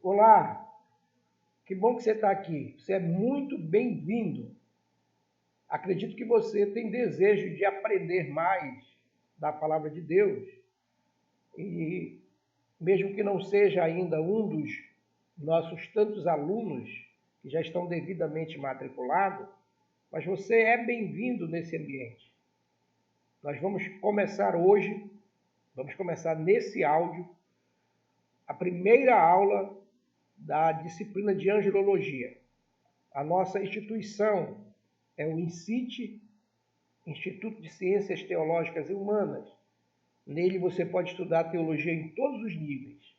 Olá, que bom que você está aqui. Você é muito bem-vindo. Acredito que você tem desejo de aprender mais da palavra de Deus e, mesmo que não seja ainda um dos nossos tantos alunos que já estão devidamente matriculados, mas você é bem-vindo nesse ambiente. Nós vamos começar hoje, vamos começar nesse áudio, a primeira aula da disciplina de angelologia. A nossa instituição é o INCIT, Instituto de Ciências Teológicas e Humanas. Nele você pode estudar teologia em todos os níveis.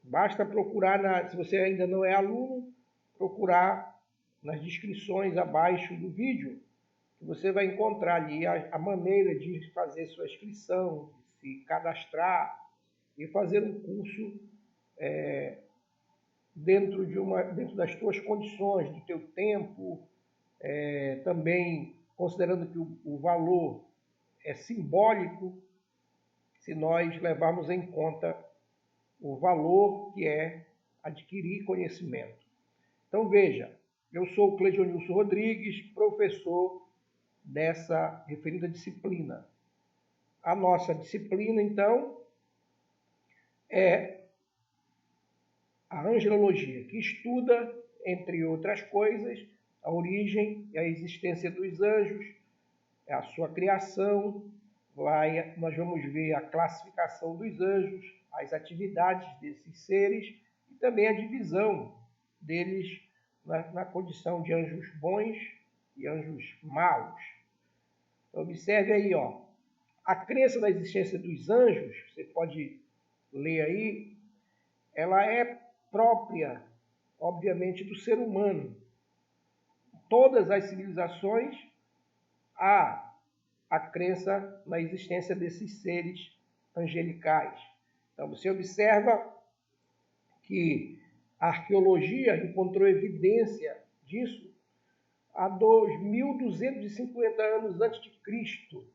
Basta procurar, se você ainda não é aluno, procurar nas descrições abaixo do vídeo, que você vai encontrar ali a maneira de fazer sua inscrição, de se cadastrar e fazer um curso dentro das tuas condições, do teu tempo, também considerando que o valor é simbólico, se nós levarmos em conta o valor que é adquirir conhecimento. Então veja, eu sou o Cleidionilson Rodrigues, professor dessa referida disciplina. A nossa disciplina, então, é a angelologia, que estuda, entre outras coisas, a origem e a existência dos anjos, a sua criação. Nós vamos ver a classificação dos anjos, as atividades desses seres e também a divisão deles na condição de anjos bons e anjos maus. Então, observe aí, a crença na existência dos anjos, você pode ler aí, ela é própria, obviamente, do ser humano. Todas as civilizações há a crença na existência desses seres angelicais. Então, você observa que a arqueologia encontrou evidência disso há 2.250 anos antes de Cristo.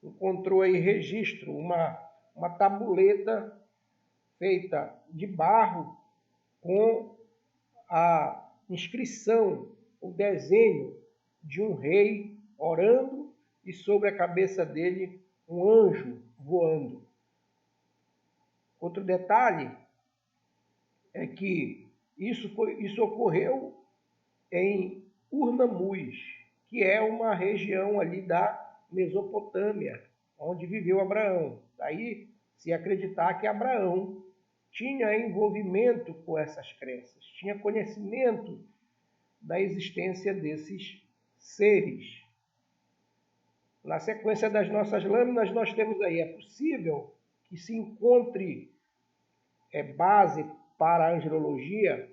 Encontrou aí registro, uma tabuleta feita de barro com a inscrição, o desenho de um rei orando e sobre a cabeça dele um anjo voando. Outro detalhe é que isso ocorreu em Urnamuz, que é uma região ali da Mesopotâmia, onde viveu Abraão. Daí se acreditar que Abraão tinha envolvimento com essas crenças, tinha conhecimento da existência desses seres. Na sequência das nossas lâminas, nós temos aí, é possível que se encontre base para a angelologia,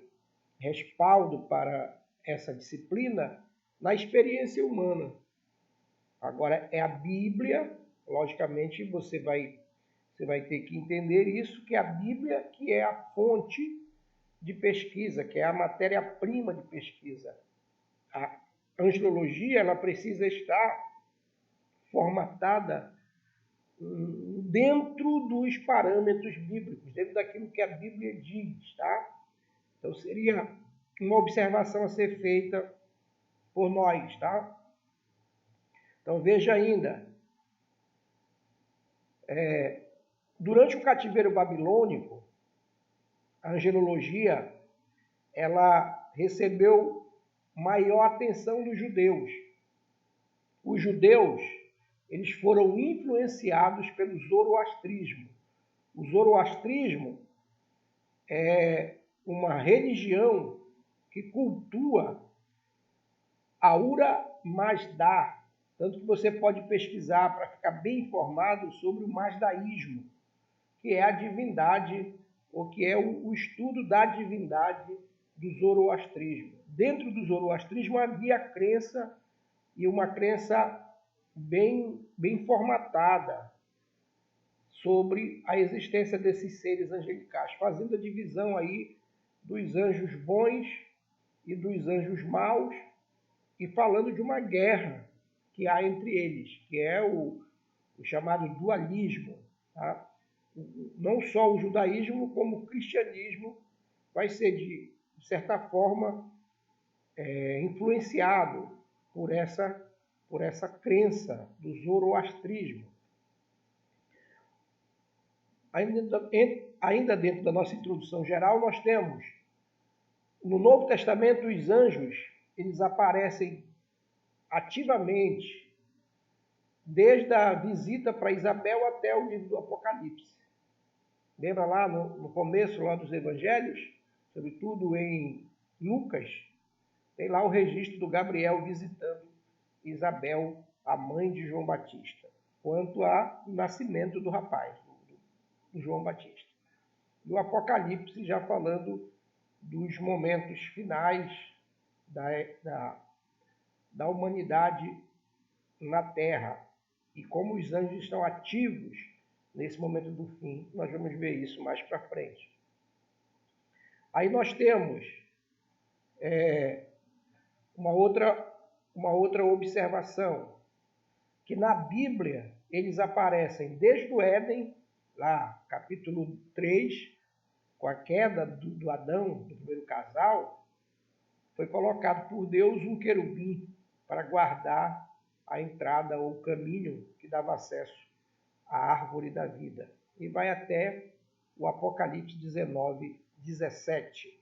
respaldo para essa disciplina, na experiência humana. Agora, é a Bíblia, logicamente você vai ter que entender isso, que é a Bíblia que é a fonte de pesquisa, que é a matéria-prima de pesquisa. A angelologia, ela precisa estar formatada dentro dos parâmetros bíblicos, dentro daquilo que a Bíblia diz, tá? Então seria uma observação a ser feita por nós, tá? Então veja ainda, durante o cativeiro babilônico, a angelologia ela recebeu maior atenção dos judeus. Os judeus eles foram influenciados pelo zoroastrismo. O zoroastrismo é uma religião que cultua Ahura Mazda, tanto que você pode pesquisar para ficar bem informado sobre o mazdaísmo, que é a divindade, ou que é o estudo da divindade do zoroastrismo. Dentro do zoroastrismo havia a crença, e uma crença bem formatada, sobre a existência desses seres angelicais, fazendo a divisão aí dos anjos bons e dos anjos maus, e falando de uma guerra que há entre eles, que é o chamado dualismo. Tá? Não só o judaísmo, como o cristianismo vai ser, de certa forma, influenciado por essa crença do zoroastrismo. Ainda dentro da nossa introdução geral, nós temos, no Novo Testamento, os anjos, eles aparecem ativamente, desde a visita para Isabel até o livro do Apocalipse. Lembra lá no começo lá dos evangelhos, sobretudo em Lucas, tem lá o registro do Gabriel visitando Isabel, a mãe de João Batista, quanto ao nascimento do rapaz, do João Batista. E o Apocalipse já falando dos momentos finais da humanidade na Terra e como os anjos estão ativos nesse momento do fim. Nós vamos ver isso mais para frente. Aí nós temos uma outra observação, que na Bíblia eles aparecem desde o Éden, lá capítulo 3, com a queda do Adão, do primeiro casal, foi colocado por Deus um querubim para guardar a entrada ou o caminho que dava acesso à árvore da vida. E vai até o Apocalipse 19, 17.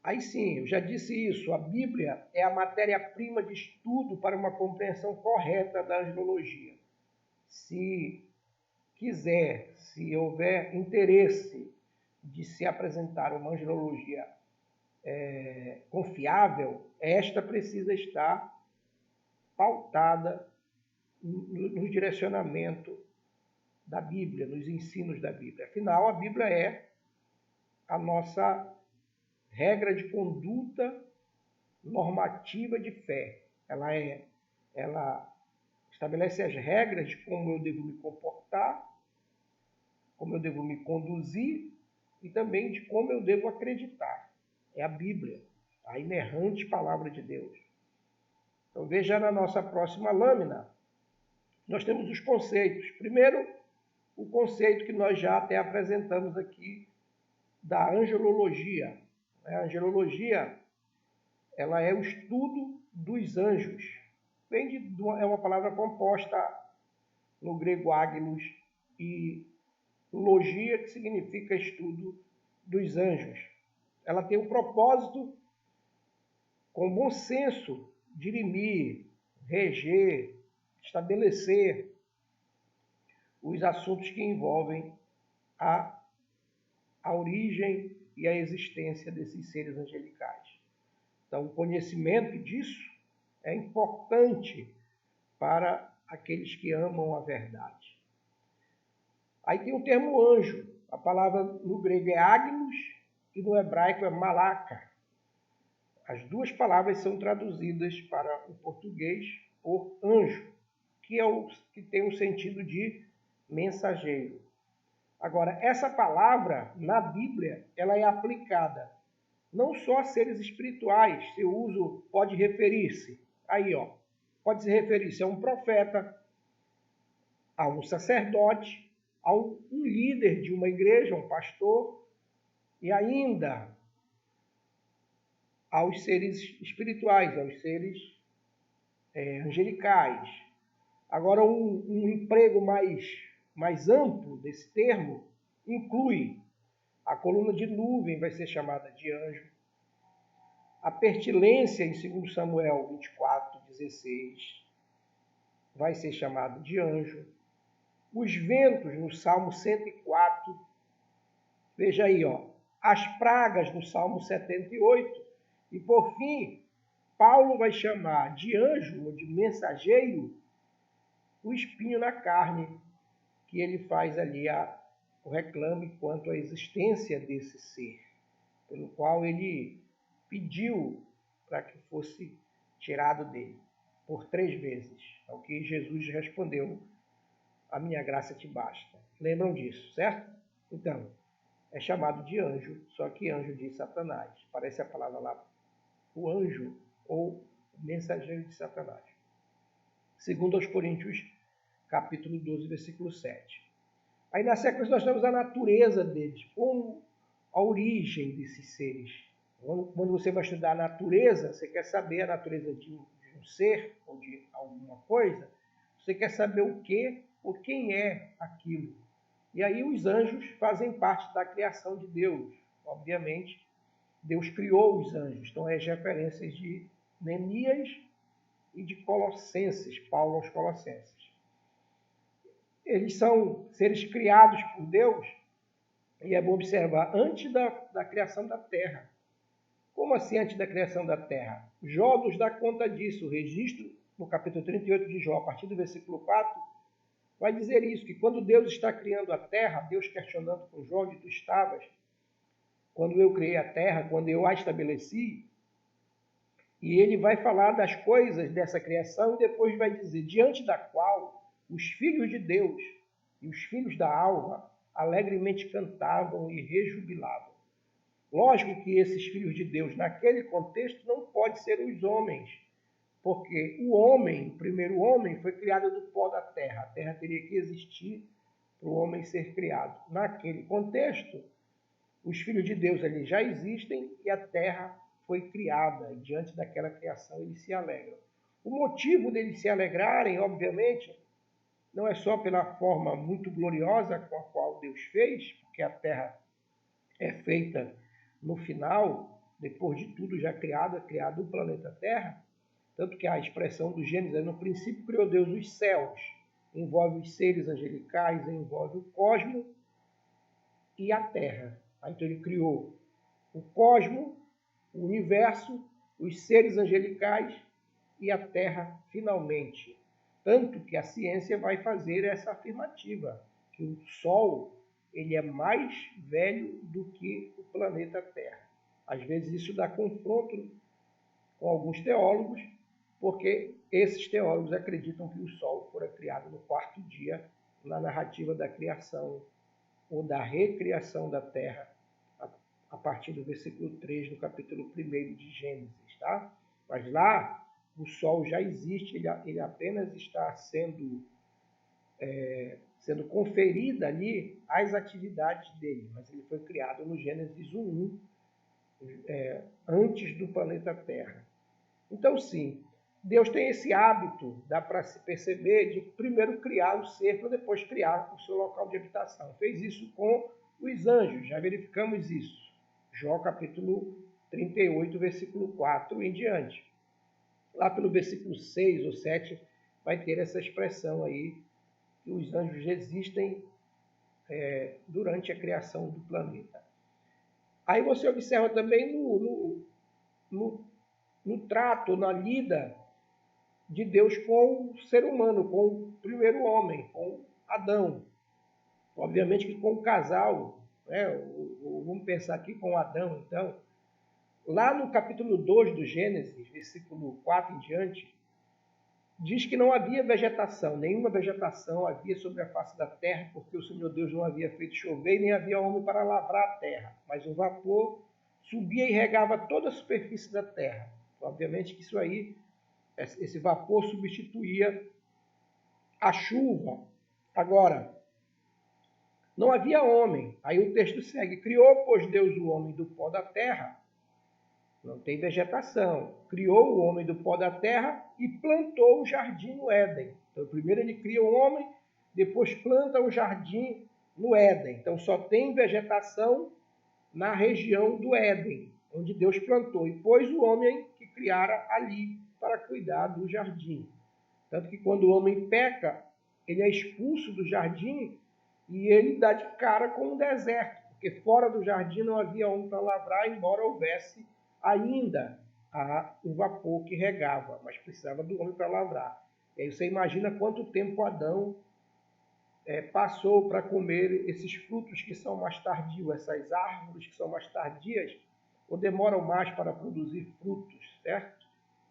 Aí sim, eu já disse isso, a Bíblia é a matéria-prima de estudo para uma compreensão correta da angelologia. Se quiser, se houver interesse de se apresentar uma angelologia confiável, esta precisa estar pautada no direcionamento da Bíblia, nos ensinos da Bíblia. Afinal, a Bíblia é a nossa regra de conduta normativa de fé. Ela estabelece as regras de como eu devo me comportar, como eu devo me conduzir e também de como eu devo acreditar. É a Bíblia, a inerrante palavra de Deus. Então veja na nossa próxima lâmina, nós temos os conceitos. Primeiro, o conceito que nós já até apresentamos aqui da angelologia. A angelologia, ela é o estudo dos anjos. É uma palavra composta no grego ágilos e logia, que significa estudo dos anjos. Ela tem o propósito, com bom senso, dirimir, reger, estabelecer os assuntos que envolvem a origem e a existência desses seres angelicais. Então, o conhecimento disso é importante para aqueles que amam a verdade. Aí tem o termo anjo. A palavra no grego é agnos e no hebraico é malaca. As duas palavras são traduzidas para o português por anjo, que tem o sentido de mensageiro. Agora, essa palavra, na Bíblia, ela é aplicada não só a seres espirituais, seu uso pode referir-se, pode se referir-se a um profeta, a um sacerdote, a um líder de uma igreja, um pastor, e ainda aos seres espirituais, aos seres angelicais. Agora, um emprego mais amplo desse termo inclui a coluna de nuvem, vai ser chamada de anjo. A pertilência, em 2 Samuel 24, 16, vai ser chamada de anjo. Os ventos, no Salmo 104, veja aí, as pragas, no Salmo 78. E, por fim, Paulo vai chamar de anjo ou de mensageiro o espinho na carne, que ele faz ali o reclame quanto à existência desse ser, pelo qual ele pediu para que fosse tirado dele por 3 vezes, ao que Jesus respondeu: a minha graça te basta. Lembram disso, certo? Então, é chamado de anjo, só que anjo de Satanás. Parece a palavra lá, o anjo ou mensageiro de Satanás. Segundo aos Coríntios, capítulo 12, versículo 7. Aí na sequência nós temos a natureza deles, como a origem desses seres. Quando você vai estudar a natureza, você quer saber a natureza de um ser ou de alguma coisa, você quer saber o que ou quem é aquilo. E aí os anjos fazem parte da criação de Deus. Obviamente, Deus criou os anjos. Então, as referências de Neemias e de Colossenses, Paulo aos Colossenses. Eles são seres criados por Deus, e é bom observar, antes da criação da terra. Como assim antes da criação da terra? Jó nos dá conta disso. O registro, no capítulo 38 de Jó, a partir do versículo 4, vai dizer isso, que quando Deus está criando a terra, Deus questionando com Jó onde tu estavas, quando eu criei a terra, quando eu a estabeleci, e ele vai falar das coisas dessa criação e depois vai dizer, diante da qual os filhos de Deus e os filhos da alva alegremente cantavam e rejubilavam. Lógico que esses filhos de Deus, naquele contexto, não pode ser os homens, porque o homem, o primeiro homem, foi criado do pó da terra. A terra teria que existir para o homem ser criado. Naquele contexto, os filhos de Deus ali já existem e a terra foi criada. E diante daquela criação eles se alegram. O motivo deles se alegrarem, obviamente, não é só pela forma muito gloriosa com a qual Deus fez, porque a terra é feita no final, depois de tudo já criado, é criado o planeta Terra, tanto que a expressão do Gênesis é no princípio criou Deus os céus, envolve os seres angelicais, envolve o cosmo e a Terra. Então ele criou o cosmo, o universo, os seres angelicais e a Terra finalmente. Tanto que a ciência vai fazer essa afirmativa, que o Sol ele é mais velho do que o planeta Terra. Às vezes isso dá confronto com alguns teólogos, porque esses teólogos acreditam que o Sol fora criado no quarto dia, na narrativa da criação ou da recriação da Terra, a partir do versículo 3 do capítulo 1 de Gênesis. Tá? Mas lá o Sol já existe, ele apenas está sendo conferida ali as atividades dele, mas ele foi criado no Gênesis 1, antes do planeta Terra. Então, sim, Deus tem esse hábito, dá para se perceber, de primeiro criar o ser para depois criar o seu local de habitação. Fez isso com os anjos, já verificamos isso. Jó capítulo 38, versículo 4 em diante. Lá pelo versículo 6 ou 7 vai ter essa expressão aí, que os anjos existem durante a criação do planeta. Aí você observa também no trato, na lida de Deus com o ser humano, com o primeiro homem, com Adão. Obviamente que com o casal, né? Vamos pensar aqui com Adão, então. Lá no capítulo 2 do Gênesis, versículo 4 em diante, diz que não havia vegetação, nenhuma vegetação havia sobre a face da terra, porque o Senhor Deus não havia feito chover, nem havia homem para lavrar a terra. Mas o vapor subia e regava toda a superfície da terra. Obviamente que isso aí, esse vapor substituía a chuva. Agora, não havia homem. Aí o texto segue. Criou, pois, Deus o homem do pó da terra. Não tem vegetação. Criou o homem do pó da terra e plantou o jardim no Éden. Então, primeiro ele cria o homem, depois planta o jardim no Éden. Então, só tem vegetação na região do Éden, onde Deus plantou. E pôs o homem que criara ali para cuidar do jardim. Tanto que quando o homem peca, ele é expulso do jardim e ele dá de cara com o deserto, porque fora do jardim não havia homem para lavrar, embora houvesse ainda o vapor que regava, mas precisava do homem para lavrar. E aí você imagina quanto tempo Adão passou para comer esses frutos que são mais tardios, essas árvores que são mais tardias, ou demoram mais para produzir frutos, certo?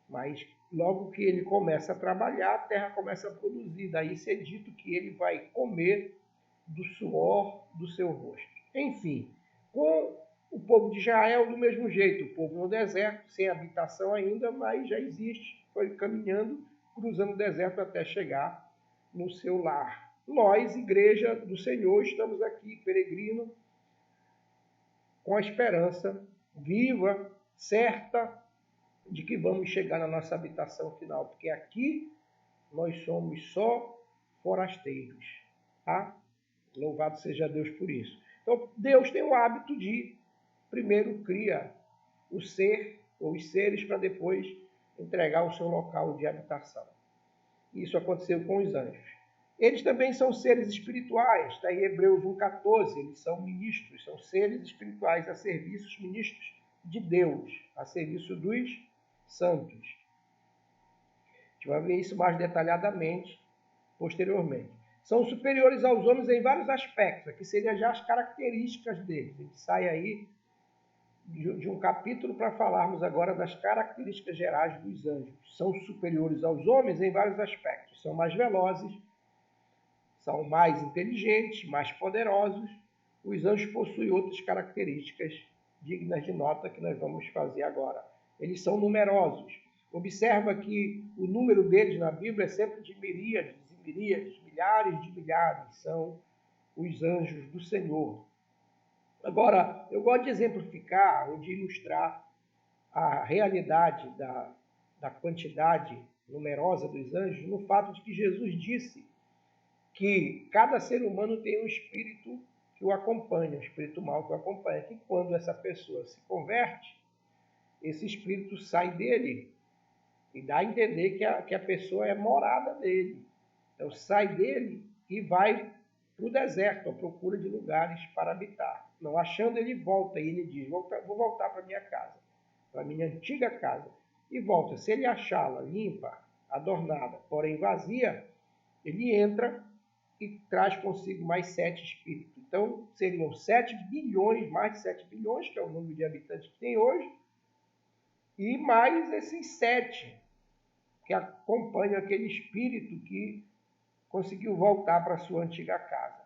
Mas logo que ele começa a trabalhar, a terra começa a produzir. Daí se é dito que ele vai comer do suor do seu rosto. Enfim, com o povo de Israel, do mesmo jeito, o povo no deserto, sem habitação ainda, mas já existe, foi caminhando, cruzando o deserto até chegar no seu lar. nós, igreja do Senhor, estamos aqui, peregrino, com a esperança viva, certa, de que vamos chegar na nossa habitação final, porque aqui nós somos só forasteiros, tá? Louvado seja Deus por isso. Então, Deus tem o hábito de, primeiro, cria o ser, ou os seres, para depois entregar o seu local de habitação. Isso aconteceu com os anjos. Eles também são seres espirituais, está em Hebreus 1,14, eles são ministros, são seres espirituais a serviço, ministros de Deus, a serviço dos santos. A gente vai ver isso mais detalhadamente posteriormente. São superiores aos homens em vários aspectos, aqui seriam já as características deles. A gente sai aí de um capítulo para falarmos agora das características gerais dos anjos. São superiores aos homens em vários aspectos. São mais velozes, são mais inteligentes, mais poderosos. Os anjos possuem outras características dignas de nota que nós vamos fazer agora. Eles são numerosos. Observa que o número deles na Bíblia é sempre de miríades e miríades, milhares de milhares. São os anjos do Senhor. Agora, eu gosto de exemplificar ou de ilustrar a realidade da quantidade numerosa dos anjos no fato de que Jesus disse que cada ser humano tem um espírito que o acompanha, um espírito mau que o acompanha, que quando essa pessoa se converte, esse espírito sai dele e dá a entender que a pessoa é morada dele. Então sai dele e vai para o deserto, à procura de lugares para habitar. Não achando, ele volta e ele diz, vou voltar para minha casa, para minha antiga casa. E volta. Se ele achá-la limpa, adornada, porém vazia, ele entra e traz consigo mais 7 espíritos. Então, seriam 7 bilhões, mais de 7 bilhões, que é o número de habitantes que tem hoje, e mais esses 7 que acompanham aquele espírito que conseguiu voltar para a sua antiga casa.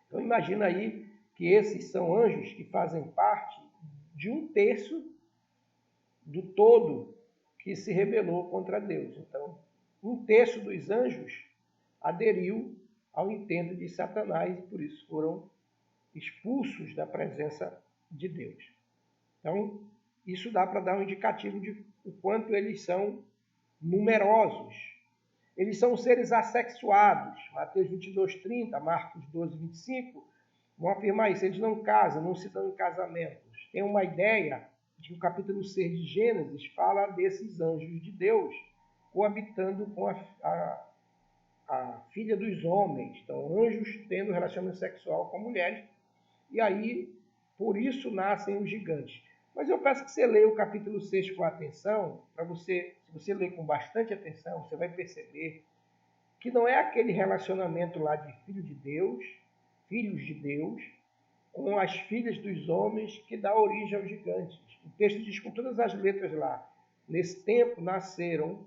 Então, imagina aí que esses são anjos que fazem parte de 1/3 do todo que se rebelou contra Deus. Então, 1/3 dos anjos aderiu ao intento de Satanás e por isso foram expulsos da presença de Deus. Então, isso dá para dar um indicativo de o quanto eles são numerosos. Eles são seres assexuados. Mateus 22:30, Marcos 12:25, vão afirmar isso. Eles não casam, não se dão em casamentos. Tem uma ideia de que o capítulo 6 de Gênesis fala desses anjos de Deus coabitando com a filha dos homens. Então, anjos tendo relacionamento sexual com mulheres. E aí, por isso, nascem os gigantes. Mas eu peço que você leia o capítulo 6 com atenção, para você, se você ler com bastante atenção, você vai perceber que não é aquele relacionamento lá de filhos de Deus, com as filhas dos homens que dá origem aos gigantes. O texto diz com todas as letras lá, nesse tempo nasceram,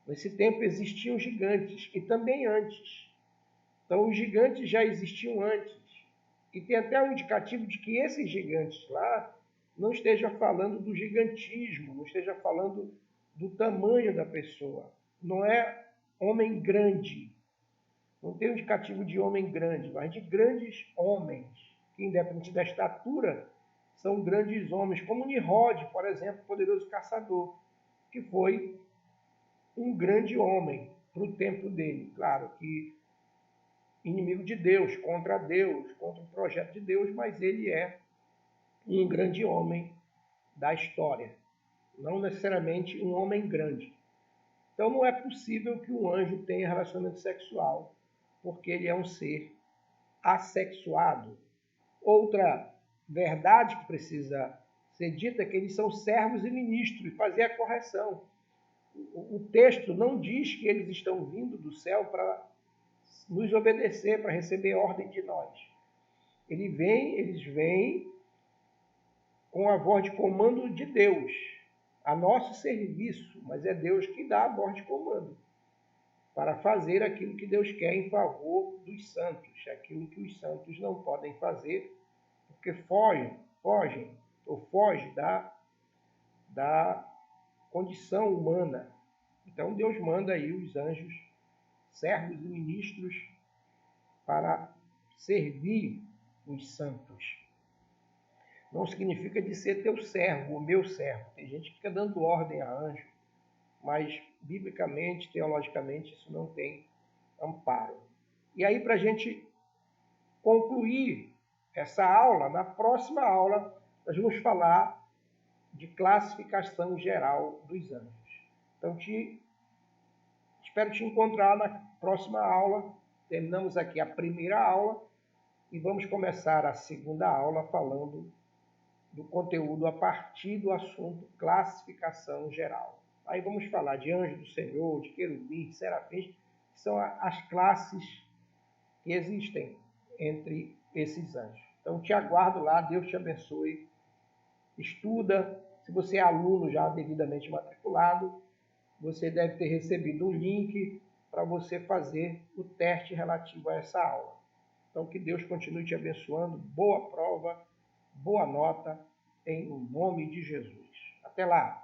nesse tempo existiam gigantes, e também antes. Então os gigantes já existiam antes. E tem até um indicativo de que esses gigantes lá não esteja falando do gigantismo, não esteja falando do tamanho da pessoa. Não é homem grande. Não tem um indicativo de homem grande, mas de grandes homens, que independente da estatura, são grandes homens, como Nimrod, por exemplo, poderoso caçador, que foi um grande homem para o tempo dele. Claro que inimigo de Deus, contra o projeto de Deus, mas ele é um grande homem da história, não necessariamente um homem grande. Então não é possível que um anjo tenha relacionamento sexual, porque ele é um ser assexuado. Outra verdade que precisa ser dita é que eles são servos e ministros, e fazer a correção. O texto não diz que eles estão vindo do céu para nos obedecer, para receber ordem de nós. Eles vêm com a voz de comando de Deus, a nosso serviço, mas é Deus que dá a voz de comando para fazer aquilo que Deus quer em favor dos santos, aquilo que os santos não podem fazer, porque fogem da condição humana. Então Deus manda aí os anjos, servos e ministros para servir os santos. Não significa de ser teu servo, o meu servo. Tem gente que fica dando ordem a anjo, mas biblicamente, teologicamente, isso não tem amparo. E aí, para a gente concluir essa aula, na próxima aula, nós vamos falar de classificação geral dos anjos. Então, espero te encontrar na próxima aula. Terminamos aqui a primeira aula e vamos começar a segunda aula falando do conteúdo a partir do assunto classificação geral. Aí vamos falar de anjo do Senhor, de querubins, de serafins, que são as classes que existem entre esses anjos. Então te aguardo lá, Deus te abençoe. Estuda, se você é aluno já devidamente matriculado, você deve ter recebido um link para você fazer o teste relativo a essa aula. Então que Deus continue te abençoando, boa prova, boa nota, em nome de Jesus. Até lá!